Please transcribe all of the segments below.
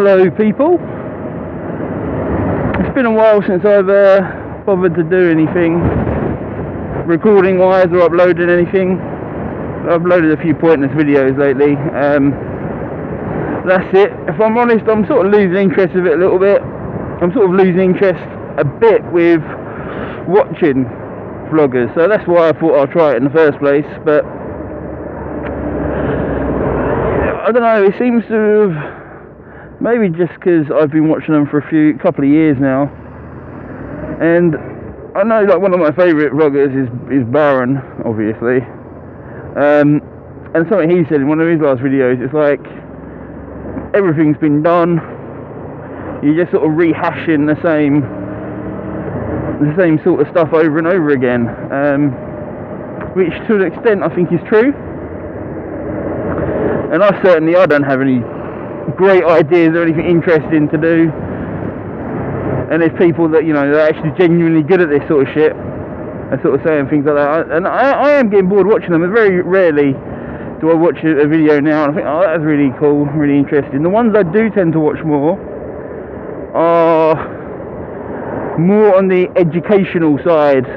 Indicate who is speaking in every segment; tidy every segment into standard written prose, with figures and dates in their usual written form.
Speaker 1: Hello people, it's been a while since I've bothered to do anything recording wise or uploading anything. I've uploaded a few pointless videos lately. That's it. If I'm honest, I'm sort of losing interest with it a little bit. I'm sort of losing interest a bit with watching vloggers, so that's why I thought I'd try it in the first place. But I don't know, it seems to have, maybe just because I've been watching them for a couple of years now, and I know like one of my favourite vloggers is Baron, obviously, and something he said in one of his last videos, it's like everything's been done, you're just sort of rehashing the same sort of stuff over and over again, which to an extent I think is true. And I don't have any great ideas or anything interesting to do, and there's people that, you know, they're actually genuinely good at this sort of shit and sort of saying things like that, and I am getting bored watching them. Very rarely do I watch a video now and I think, oh, that's really cool, really interesting. The ones I do tend to watch more are more on the educational side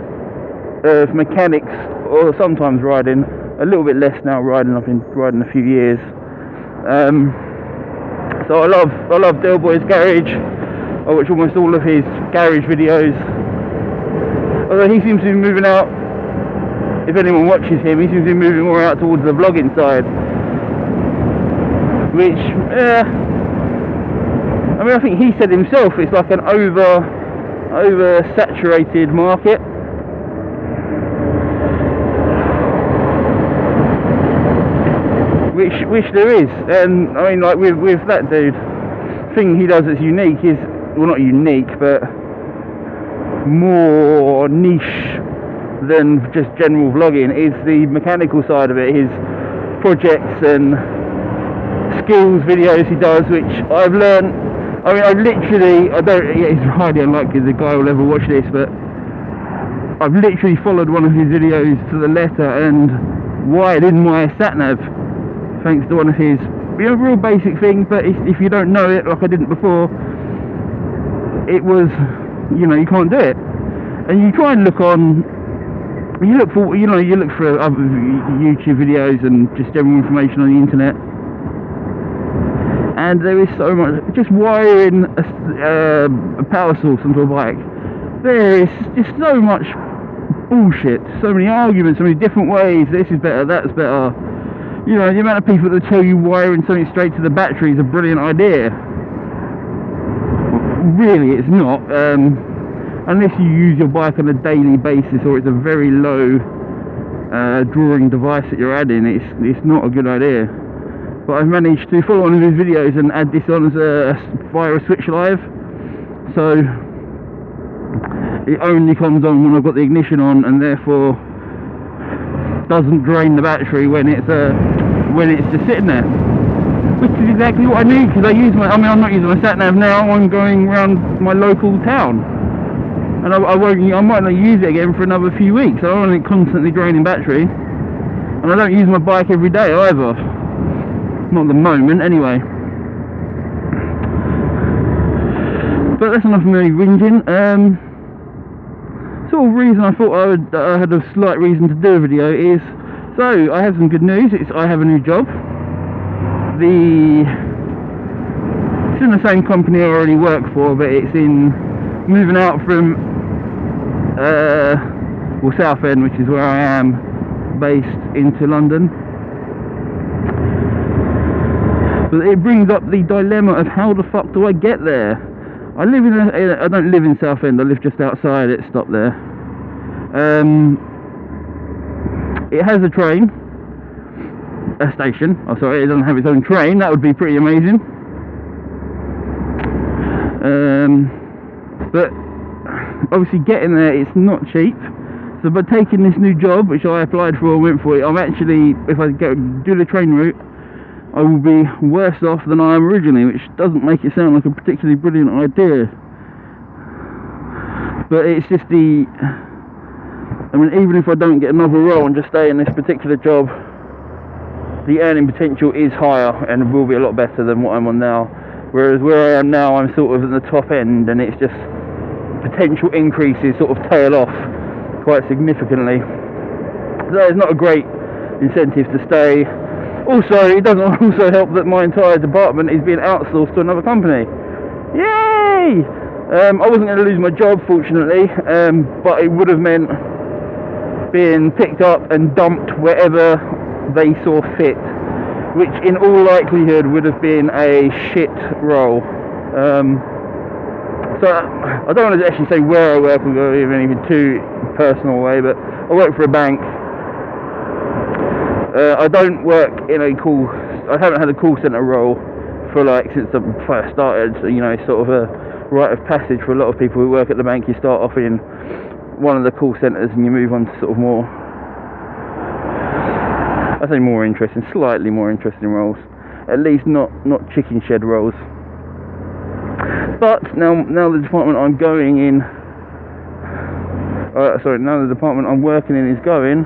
Speaker 1: of mechanics, or sometimes riding. A little bit less now riding. I've been riding a few years. So I love Del Boy's Garage. I watch almost all of his garage videos. Although he seems to be moving out, if anyone watches him, he seems to be moving more out towards the vlogging side. Which, I mean, I think he said himself, it's like an over-saturated market. Which there is, and I mean, like with that dude, thing he does that's unique is, well, not unique, but more niche than just general vlogging, is the mechanical side of it, his projects and skills videos he does, which I've learned. I mean, it's highly unlikely the guy will ever watch this, but I've literally followed one of his videos to the letter and wired in my sat-nav, thanks to one of his, you know, real basic thing. But if you don't know it, like I didn't before, it was, you know, you can't do it. And you try and look for other YouTube videos and just general information on the internet, and there is so much, just wiring a power source onto a bike, there is just so much bullshit, so many arguments, so many different ways, this is better, that's better. You know, the amount of people that tell you wiring something straight to the battery is a brilliant idea. Really, it's not. Unless you use your bike on a daily basis, or it's a very low drawing device that you're adding, it's not a good idea. But I've managed to follow one of his videos and add this on as via a switch live, so it only comes on when I've got the ignition on, and therefore doesn't drain the battery when it's just sitting there, which is exactly what I need, because I'm not using my sat nav now, I'm going around my local town, and I might not use it again for another few weeks. I don't want it constantly draining battery, and I don't use my bike every day either, not at the moment anyway. But that's enough of me whinging. Sort of reason I thought I had a slight reason to do a video is, so I have some good news. I have a new job. It's in the same company I already work for, but it's in moving out from Southend, which is where I am based, into London. But it brings up the dilemma of how the fuck do I get there? I don't live in Southend, I live just outside it, stop there. It has a station, it doesn't have its own train, that would be pretty amazing. But obviously getting there, it's not cheap. So by taking this new job, which I applied for and went for it, I'm actually, if I do the train route, I will be worse off than I am originally, which doesn't make it sound like a particularly brilliant idea. But it's just I mean, even if I don't get another role and just stay in this particular job, the earning potential is higher and will be a lot better than what I'm on now. Whereas where I am now, I'm sort of at the top end, and it's just potential increases sort of tail off quite significantly. So it's not a great incentive to stay. Also, it doesn't also help that my entire department is being outsourced to another company. Yay! I wasn't going to lose my job, fortunately, but it would have meant being picked up and dumped wherever they saw fit, which in all likelihood would have been a shit role. So I don't want to actually say where I work, we'll go even too personal way, but I work for a bank. I don't work in I haven't had a call centre role for since I first started, sort of a rite of passage for a lot of people who work at the bank. You start off in one of the call centres and you move on to sort of more, I say more interesting, slightly more interesting roles, at least not chicken shed roles. But now the department I'm going in, now the department I'm working in is going,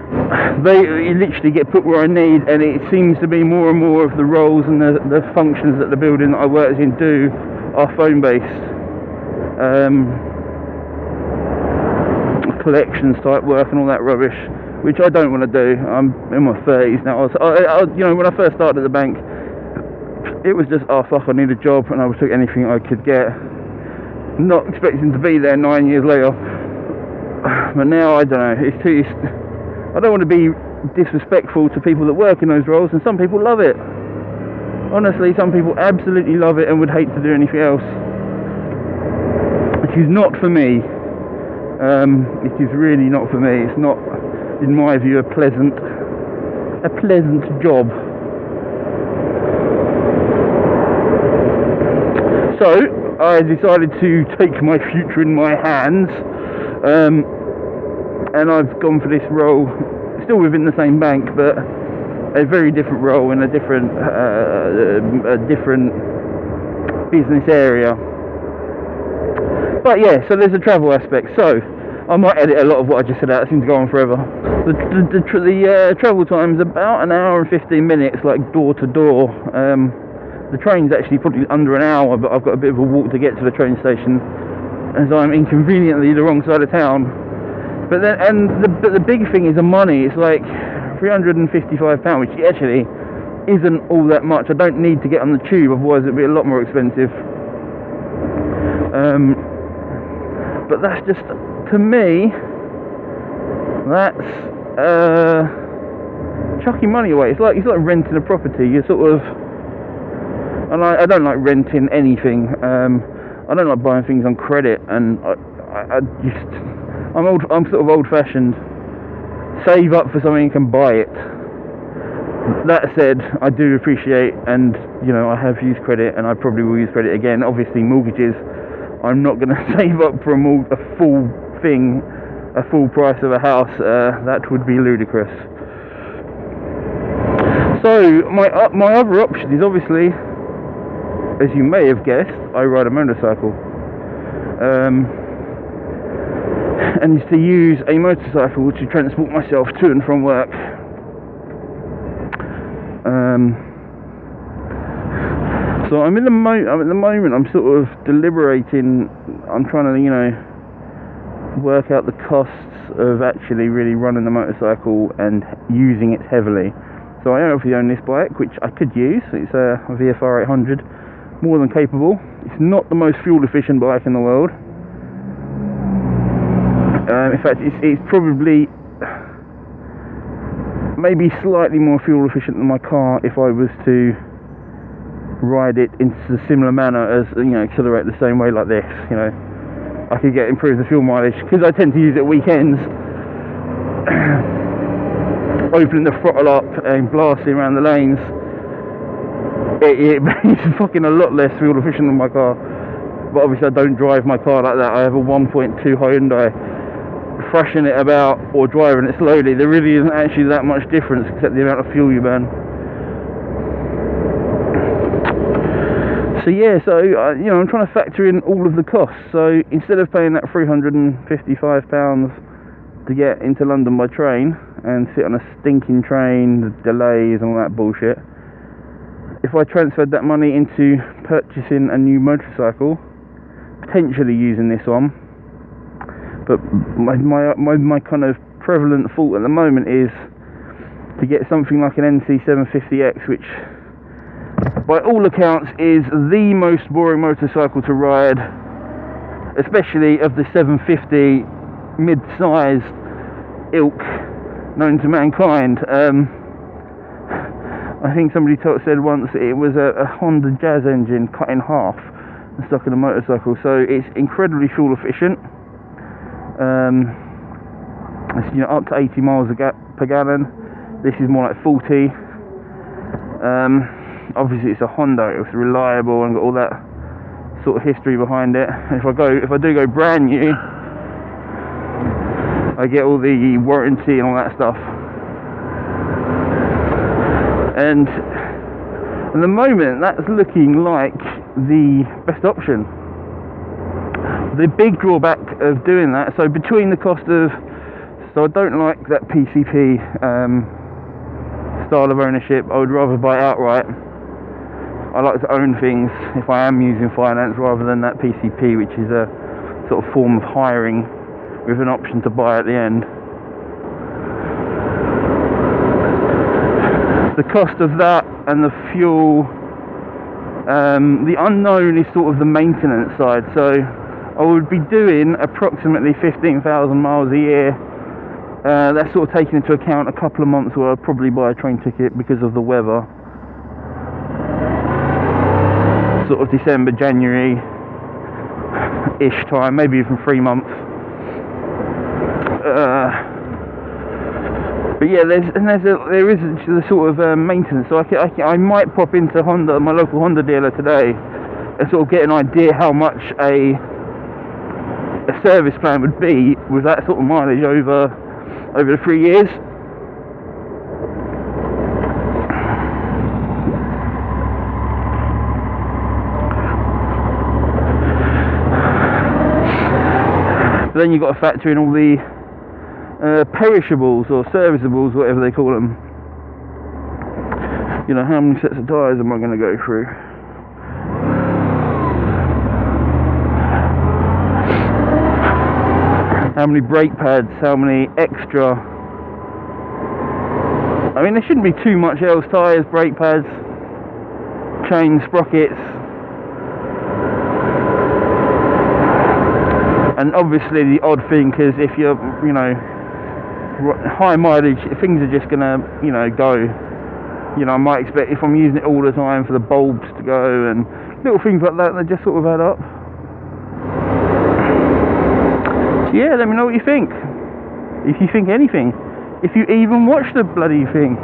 Speaker 1: you literally get put where I need, and it seems to be more and more of the roles and the functions that the building that I work in do are phone based. Collections type work and all that rubbish, which I don't want to do. I'm in my 30s now. When I first started at the bank, it was just, oh fuck, I need a job, and I took anything I could get, not expecting to be there 9 years later. But now, I don't know, I don't want to be disrespectful to people that work in those roles, and some people love it. Honestly, some people absolutely love it and would hate to do anything else. It is not for me. It is really not for me. It's not, in my view, a pleasant job. So I decided to take my future in my hands, and I've gone for this role, still within the same bank, but a very different role in a different business area. But yeah, so there's a travel aspect. So I might edit a lot of what I just said out. It seems to go on forever. The travel time is about an hour and 15 minutes, door to door. The train's actually probably under an hour, but I've got a bit of a walk to get to the train station, as I'm inconveniently the wrong side of town. But the big thing is the money. It's £355, which actually isn't all that much. I don't need to get on the tube, otherwise it'd be a lot more expensive. But that's just, to me, that's chucking money away. It's like renting a property. You're sort of, and I don't like renting anything. I don't like buying things on credit, and I'm sort of old-fashioned. Save up for something and can buy it. That said, I do appreciate, and I have used credit, and I probably will use credit again. Obviously, mortgages, I'm not going to save up for a full price of a house. That would be ludicrous. So my other option is, obviously, as you may have guessed, I ride a motorcycle, and is to use a motorcycle to transport myself to and from work. So at the moment I'm sort of deliberating. I'm trying to work out the costs of actually really running the motorcycle and using it heavily. So I obviously own this bike, which I could use. It's a VFR 800, more than capable. It's not the most fuel efficient bike in the world. In fact, it's probably maybe slightly more fuel efficient than my car if I was to ride it in a similar manner as, accelerate the same way like this. I could improve the fuel mileage, because I tend to use it at weekends. Opening the throttle up and blasting around the lanes, it's fucking a lot less fuel efficient than my car. But obviously I don't drive my car like that. I have a 1.2 Hyundai. Thrashing it about or driving it slowly, there really isn't actually that much difference except the amount of fuel you burn. So yeah, I'm trying to factor in all of the costs. So instead of paying that £355 to get into London by train and sit on a stinking train, the delays and all that bullshit, if if I transferred that money into purchasing a new motorcycle, potentially using this one. But my kind of prevalent thought at the moment is to get something like an NC750X, which by all accounts is the most boring motorcycle to ride, especially of the 750 mid-sized ilk known to mankind. I think somebody said once it was a Honda Jazz engine cut in half and stuck in a motorcycle, so it's incredibly fuel efficient. It's, you know, up to 80 miles per gallon. This is more like 40. Obviously it's a Honda, it's reliable and got all that sort of history behind it. If I do go brand new, I get all the warranty and all that stuff. And at the moment that's looking like the best option. The big drawback of doing that, so between the cost of, so I don't like that PCP style of ownership. I would rather buy outright. I like to own things if I am using finance, rather than that PCP, which is a sort of form of hiring with an option to buy at the end. The cost of that and the fuel, the unknown is sort of the maintenance side. So I would be doing approximately 15,000 miles a year. That's sort of taking into account a couple of months where I'd probably buy a train ticket because of the weather. Sort of December, January-ish time, maybe even 3 months. But yeah, there is the sort of maintenance. So I might pop into Honda, my local Honda dealer today, and sort of get an idea how much a service plan would be with that sort of mileage over the 3 years. But then you've got to factor in all the perishables or serviceables, whatever they call them. You know, how many sets of tyres am I going to go through? How many brake pads, how many extra. I mean, there shouldn't be too much else. Tyres, brake pads, chains, sprockets. And obviously the odd thing, because if you're, you know, high mileage, things are just gonna, you know, go. You know, I might expect, if I'm using it all the time, for the bulbs to go and little things like that, they just sort of add up. So yeah, let me know what you think. If you think anything. If you even watch the bloody thing.